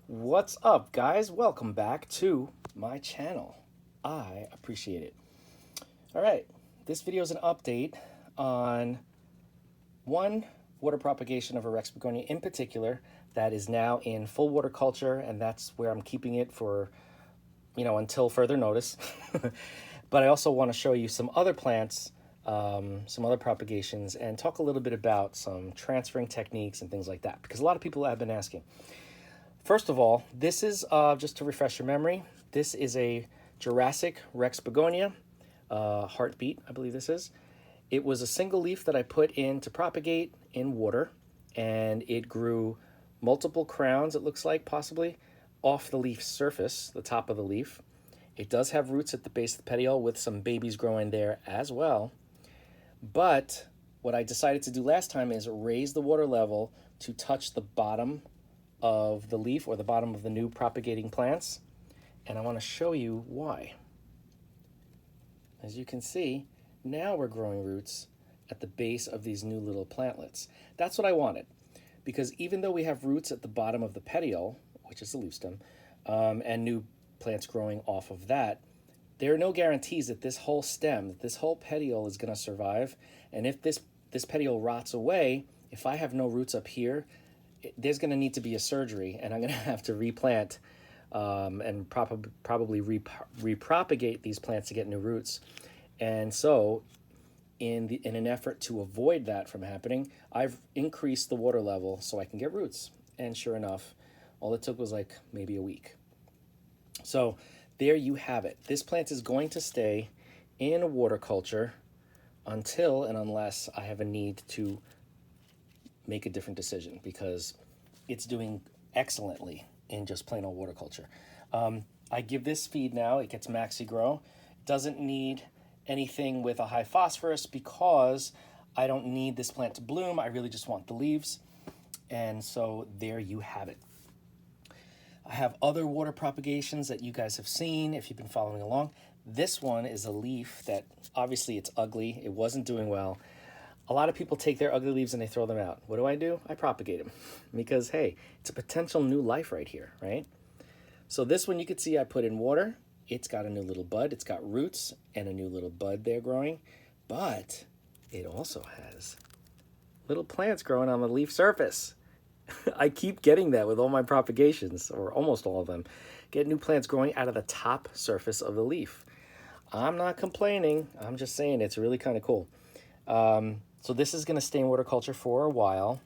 What's up, guys? Welcome back to my channel. I appreciate it. All right, this video is an update on one water propagation of a Rex Begonia in particular that is now in full water culture, and that's where I'm keeping it for, until further notice. But I also want to show you some other plants, some other propagations, and talk a little bit about some transferring techniques and things like that, because a lot of people have been asking. First of all, this is, just to refresh your memory, this is a Jurassic Rex Begonia, Heartbeat, I believe this is. It was a single leaf that I put in to propagate in water, and it grew multiple crowns, it looks like, possibly, off the leaf surface, the top of the leaf. It does have roots at the base of the petiole with some babies growing there as well. But what I decided to do last time is raise the water level to touch the bottom of the leaf or the bottom of the new propagating plants, and I want to show you why. As you can see, now we're growing roots at the base of these new little plantlets. That's what I wanted, because even though we have roots at the bottom of the petiole, which is the leaf stem, and new plants growing off of that, there are no guarantees that this whole stem, that this whole petiole is going to survive. And if this petiole rots away, if I have no roots up here, there's going to need to be a surgery, and I'm going to have to replant and probably repropagate these plants to get new roots. And so in an effort to avoid that from happening, I've increased the water level so I can get roots. And sure enough, all it took was like maybe a week. So there you have it. This plant is going to stay in a water culture until and unless I have a need to make a different decision, because it's doing excellently in just plain old water culture. I give this feed now, it gets Maxi Grow. Doesn't need anything with a high phosphorus because I don't need this plant to bloom. I really just want the leaves. And so there you have it. I have other water propagations that you guys have seen if you've been following along. This one is a leaf that obviously it's ugly. It wasn't doing well. A lot of people take their ugly leaves and they throw them out. What do? I propagate them because, hey, it's a potential new life right here, right? So this one you can see I put in water. It's got a new little bud. It's got roots and a new little bud there growing. But it also has little plants growing on the leaf surface. I keep getting that with all my propagations, or almost all of them. Get new plants growing out of the top surface of the leaf. I'm not complaining. I'm just saying it's really kind of cool. So this is going to stay in water culture for a while,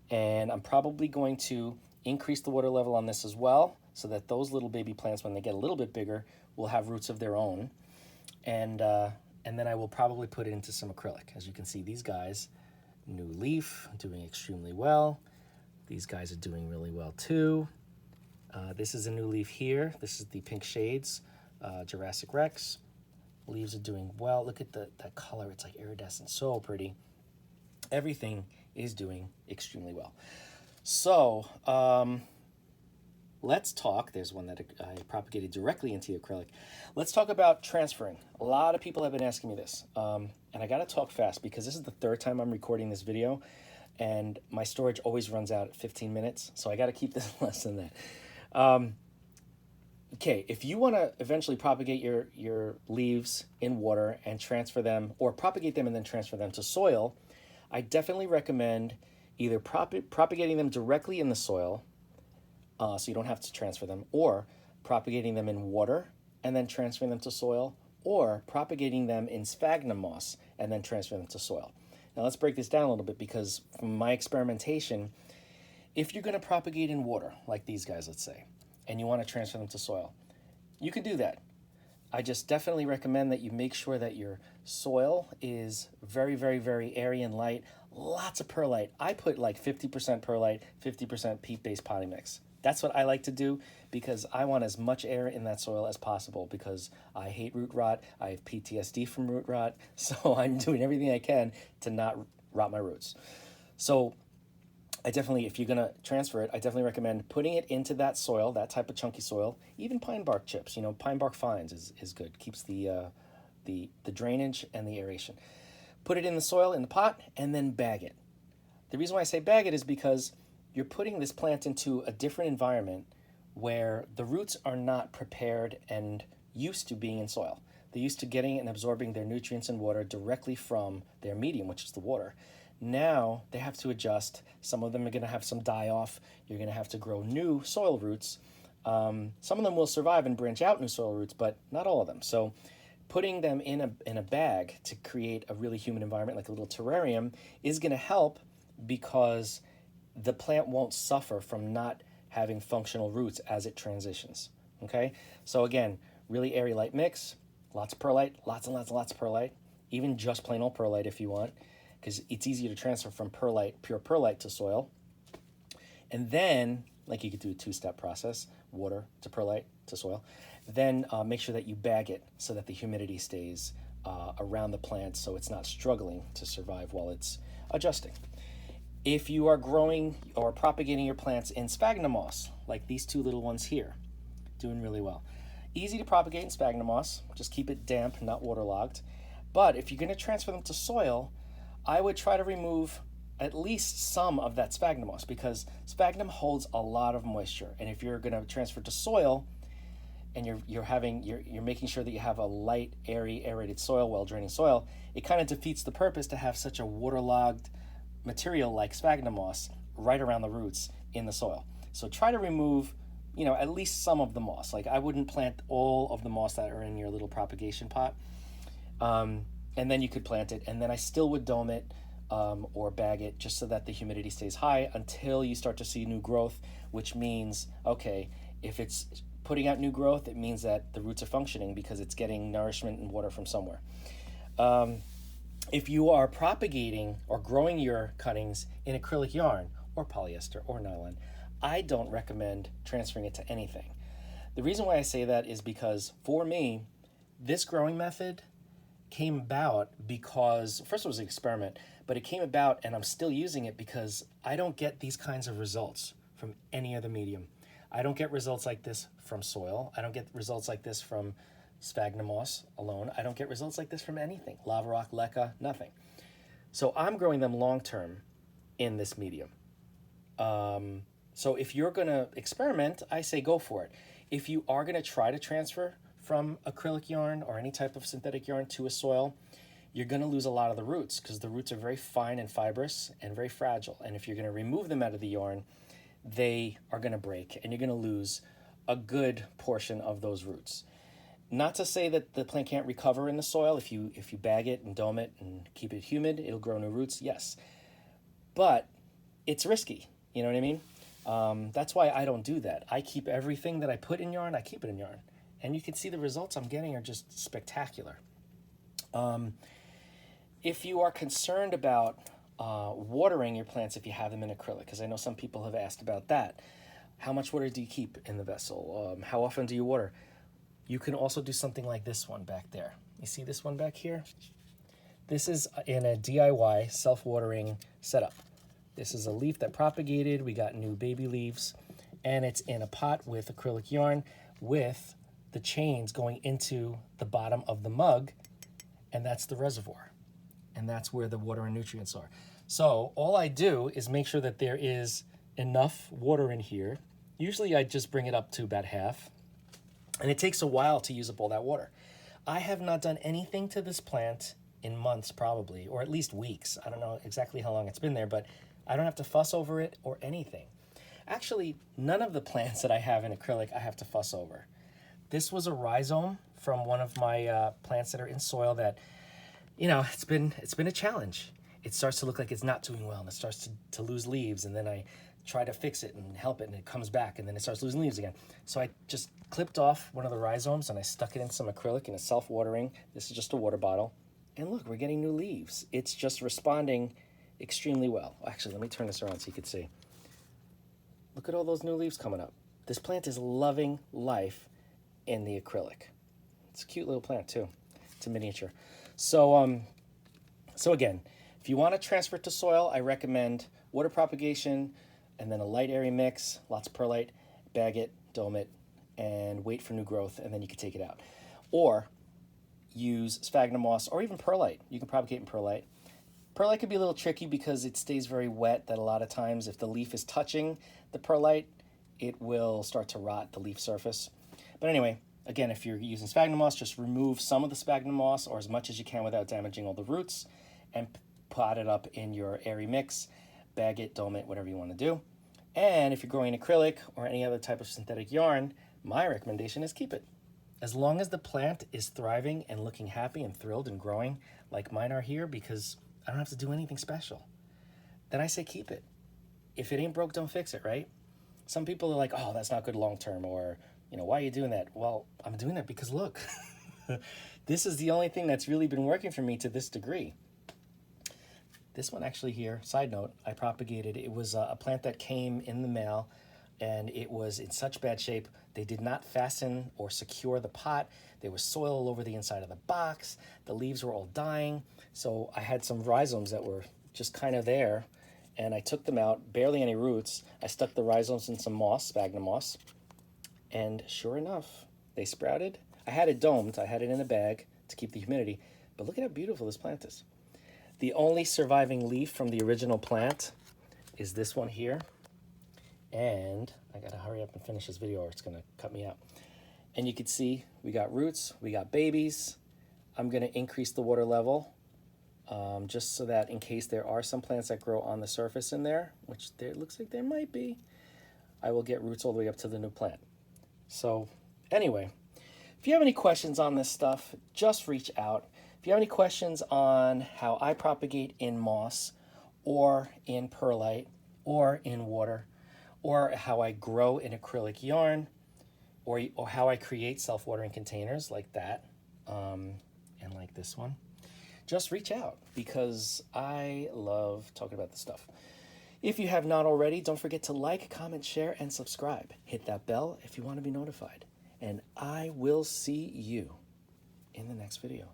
and I'm probably going to increase the water level on this as well, so that those little baby plants, when they get a little bit bigger, will have roots of their own. And then I will probably put it into some acrylic. As you can see, these guys, new leaf, doing extremely well. These guys are doing really well too. This is a new leaf here. This is the pink shades, Jurassic Rex. Leaves are doing well. Look at that color. It's like iridescent. So pretty. Everything is doing extremely well. So let's talk. There's one that I propagated directly into acrylic. Let's talk about transferring. A lot of people have been asking me this. And I got to talk fast because this is the third time I'm recording this video. And my storage always runs out at 15 minutes. So I got to keep this less than that. Okay, if you want to eventually propagate your leaves in water and transfer them, or propagate them and then transfer them to soil, I definitely recommend either propagating them directly in the soil, so you don't have to transfer them, or propagating them in water and then transferring them to soil, or propagating them in sphagnum moss and then transferring them to soil. Now let's break this down a little bit, because from my experimentation, if you're going to propagate in water, like these guys, let's say, and you want to transfer them to soil, you can do that. I just definitely recommend that you make sure that your soil is very, very, very airy and light. Lots of perlite. I put like 50% perlite, 50% peat-based potting mix. That's what I like to do, because I want as much air in that soil as possible, because I hate root rot. I have PTSD from root rot. So I'm doing everything I can to not rot my roots. So I definitely, if you're going to transfer it, I definitely recommend putting it into that soil, that type of chunky soil. Even pine bark chips, pine bark fines is good. Keeps the drainage and the aeration. Put it in the soil, in the pot, and then bag it. The reason why I say bag it is because you're putting this plant into a different environment where the roots are not prepared and used to being in soil. They're used to getting and absorbing their nutrients and water directly from their medium, which is the water. Now they have to adjust. Some of them are going to have some die off. You're going to have to grow new soil roots. Some of them will survive and branch out new soil roots, but not all of them. So putting them in a bag to create a really humid environment, like a little terrarium, is going to help because the plant won't suffer from not having functional roots as it transitions. Okay, so again, really airy light mix, lots of perlite, lots and lots and lots of perlite, even just plain old perlite if you want, because it's easier to transfer from perlite, pure perlite, to soil. And then, like you could do a two-step process, water to perlite to soil. Then make sure that you bag it so that the humidity stays around the plant so it's not struggling to survive while it's adjusting. If you are growing or propagating your plants in sphagnum moss, like these two little ones here, doing really well. Easy to propagate in sphagnum moss, just keep it damp, not waterlogged. But if you're going to transfer them to soil, I would try to remove at least some of that sphagnum moss, because sphagnum holds a lot of moisture. And if you're going to transfer to soil, and you're making sure that you have a light, airy, aerated soil, well-draining soil, it kind of defeats the purpose to have such a waterlogged material like sphagnum moss right around the roots in the soil. So try to remove, at least some of the moss. Like I wouldn't plant all of the moss that are in your little propagation pot. And then you could plant it, and then I still would dome it or bag it just so that the humidity stays high until you start to see new growth, which means, okay, if it's putting out new growth, it means that the roots are functioning because it's getting nourishment and water from somewhere. If you are propagating or growing your cuttings in acrylic yarn or polyester or nylon, I don't recommend transferring it to anything. The reason why I say that is because for me, this growing method came about because, first it was an experiment, but it came about and I'm still using it because I don't get these kinds of results from any other medium. I don't get results like this from soil. I don't get results like this from sphagnum moss alone. I don't get results like this from anything. Lava rock, leca, nothing. So I'm growing them long-term in this medium. So if you're gonna experiment, I say go for it. If you are gonna try to transfer from acrylic yarn or any type of synthetic yarn to a soil, you're gonna lose a lot of the roots because the roots are very fine and fibrous and very fragile. And if you're gonna remove them out of the yarn, they are gonna break and you're gonna lose a good portion of those roots. Not to say that the plant can't recover in the soil. If you bag it and dome it and keep it humid, it'll grow new roots, yes. But it's risky, you know what I mean? That's why I don't do that. I keep everything that I put in yarn, I keep it in yarn. And you can see the results I'm getting are just spectacular. If you are concerned about watering your plants if you have them in acrylic, because I know some people have asked about that. How much water do you keep in the vessel? How often do you water? You can also do something like this one back there. You see this one back here? This is in a DIY self-watering setup. This is a leaf that propagated. We got new baby leaves, and it's in a pot with acrylic yarn with the chains going into the bottom of the mug, and that's the reservoir. And that's where the water and nutrients are. So all I do is make sure that there is enough water in here. Usually I just bring it up to about half. And it takes a while to use up all that water. I have not done anything to this plant in months probably, or at least weeks. I don't know exactly how long it's been there, but I don't have to fuss over it or anything. Actually, none of the plants that I have in acrylic I have to fuss over. This was a rhizome from one of my plants that are in soil that, it's been a challenge. It starts to look like it's not doing well, and it starts to lose leaves, and then I try to fix it and help it, and it comes back, and then it starts losing leaves again. So I just clipped off one of the rhizomes, and I stuck it in some acrylic in a self-watering. This is just a water bottle. And look, we're getting new leaves. It's just responding extremely well. Actually, let me turn this around so you can see. Look at all those new leaves coming up. This plant is loving life in the acrylic. It's a cute little plant too. It's a miniature. So again, if you want to transfer it to soil, I recommend water propagation and then a light airy mix, lots of perlite, bag it, dome it, and wait for new growth, and then you can take it out. Or use sphagnum moss or even perlite. You can propagate in perlite. Perlite could be a little tricky because it stays very wet, that a lot of times if the leaf is touching the perlite, it will start to rot the leaf surface. But anyway, again, if you're using sphagnum moss, just remove some of the sphagnum moss or as much as you can without damaging all the roots, and pot it up in your airy mix, bag it, dome it, whatever you want to do. And if you're growing acrylic or any other type of synthetic yarn, my recommendation is keep it. As long as the plant is thriving and looking happy and thrilled and growing like mine are here, because I don't have to do anything special, then I say keep it. If it ain't broke, don't fix it, right? Some people are like, oh, that's not good long term, or, you know, why are you doing that? Well, I'm doing that because look, this is the only thing that's really been working for me to this degree. This one actually here, side note, I propagated. It was a plant that came in the mail, and it was in such bad shape. They did not fasten or secure the pot. There was soil all over the inside of the box. The leaves were all dying. So I had some rhizomes that were just kind of there, and I took them out, barely any roots. I stuck the rhizomes in some moss, sphagnum moss, and sure enough, they sprouted. I had it domed. I had it in a bag to keep the humidity, but look at how beautiful this plant is. The only surviving leaf from the original plant is this one here. And I gotta hurry up and finish this video or it's gonna cut me out. And you can see we got roots, we got babies. I'm gonna increase the water level just so that in case there are some plants that grow on the surface in there, which there looks like there might be, I will get roots all the way up to the new plant. So anyway, if you have any questions on this stuff, just reach out. If you have any questions on how I propagate in moss or in perlite or in water, or how I grow in acrylic yarn, or how I create self-watering containers like that, and like this one, just reach out because I love talking about this stuff. If you have not already, don't forget to like, comment, share, and subscribe. Hit that bell if you want to be notified. And I will see you in the next video.